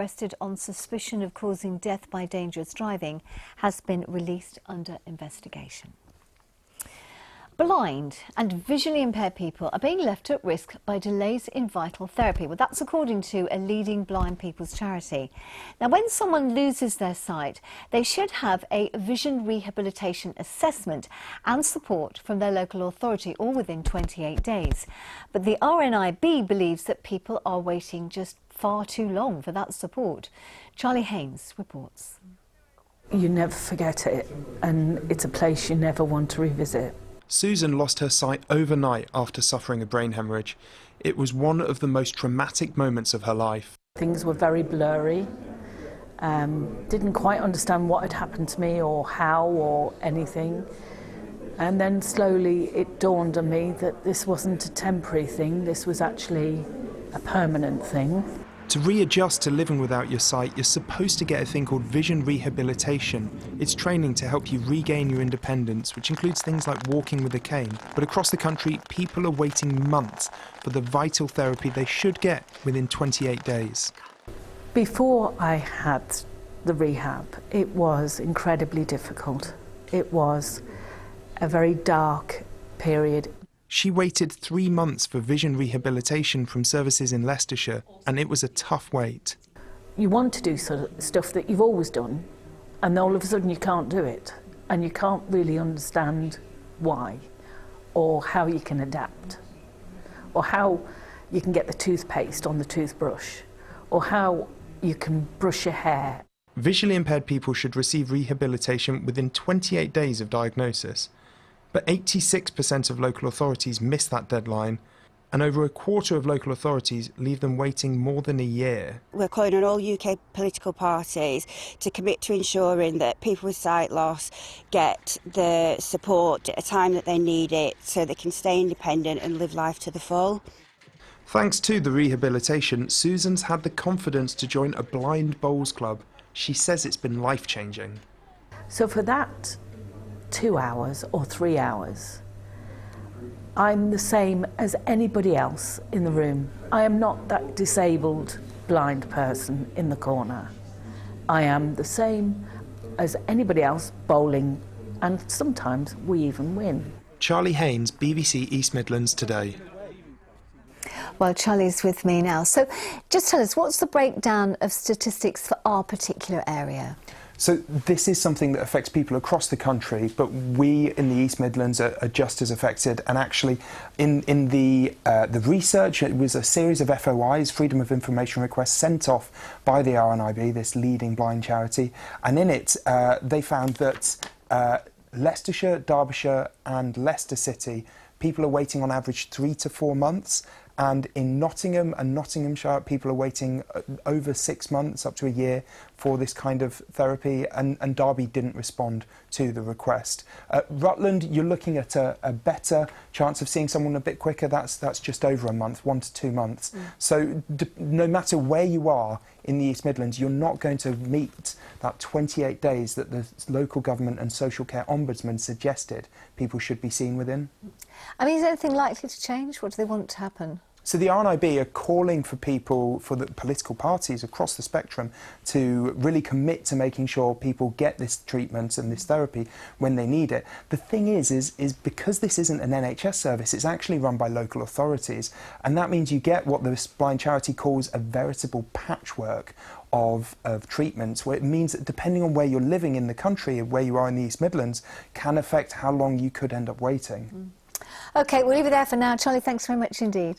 arrested on suspicion of causing death by dangerous driving, has been released under investigation. Blind and visually impaired people are being left at risk by delays in vital therapy. Well, that's according to a leading blind people's charity. Now, when someone loses their sight, they should have a vision rehabilitation assessment and support from their local authority, all within 28 days. But the RNIB believes that people are waiting just far too long for that support. Charlie Haynes reports. You never forget it, and it's a place you never want to revisit. Susan lost her sight overnight after suffering a brain hemorrhage. It was one of the most traumatic moments of her life. Things were very blurry. Didn't quite understand what had happened to me or how or anything. And then slowly it dawned on me that this wasn't a temporary thing, this was actually a permanent thing. To readjust to living without your sight, you're supposed to get a thing called vision rehabilitation. It's training to help you regain your independence, which includes things like walking with a cane. But across the country, people are waiting months for the vital therapy they should get within 28 days. Before I had the rehab, it was incredibly difficult. It was a very dark period. She waited 3 months for vision rehabilitation from services in Leicestershire, and it was a tough wait. You want to do sort of stuff that you've always done, and all of a sudden you can't do it, and you can't really understand why, or how you can adapt, or how you can get the toothpaste on the toothbrush, or how you can brush your hair. Visually impaired people should receive rehabilitation within 28 days of diagnosis. But 86% of local authorities miss that deadline, and over a quarter of local authorities leave them waiting more than a year. We're calling on all UK political parties to commit to ensuring that people with sight loss get the support at a time that they need it so they can stay independent and live life to the full. Thanks to the rehabilitation, Susan's had the confidence to join a blind bowls club. She says it's been life-changing. So for that 2 hours or 3 hours, I'm the same as anybody else in the room. I am not that disabled blind person in the corner. I am the same as anybody else bowling, and sometimes we even win. Charlie Haynes, BBC East Midlands Today. Well, Charlie's with me now. So just tell us, what's the breakdown of statistics for our particular area? So this is something that affects people across the country, but we in the East Midlands are just as affected. And actually, in the research, it was a series of FOIs, Freedom of Information requests, sent off by the RNIB, this leading blind charity. And in it, they found that Leicestershire, Derbyshire and Leicester City, people are waiting on average 3 to 4 months. And in Nottingham and Nottinghamshire, people are waiting over 6 months, up to a year, for this kind of therapy, and Derby didn't respond to the request. Rutland, you're looking at a better chance of seeing someone a bit quicker. That's just over a month, 1 to 2 months. So no matter where you are in the East Midlands, you're not going to meet that 28 days that the local government and social care ombudsman suggested people should be seen within. I mean, is anything likely to change? What do they want to happen? So the RNIB are calling for people, for the political parties across the spectrum, to really commit to making sure people get this treatment and this therapy when they need it. The thing is because this isn't an NHS service, it's actually run by local authorities, and that means you get what this blind charity calls a veritable patchwork of treatments, where it means that depending on where you're living in the country, where you are in the East Midlands, can affect how long you could end up waiting. OK, we'll leave it there for now. Charlie, thanks very much indeed.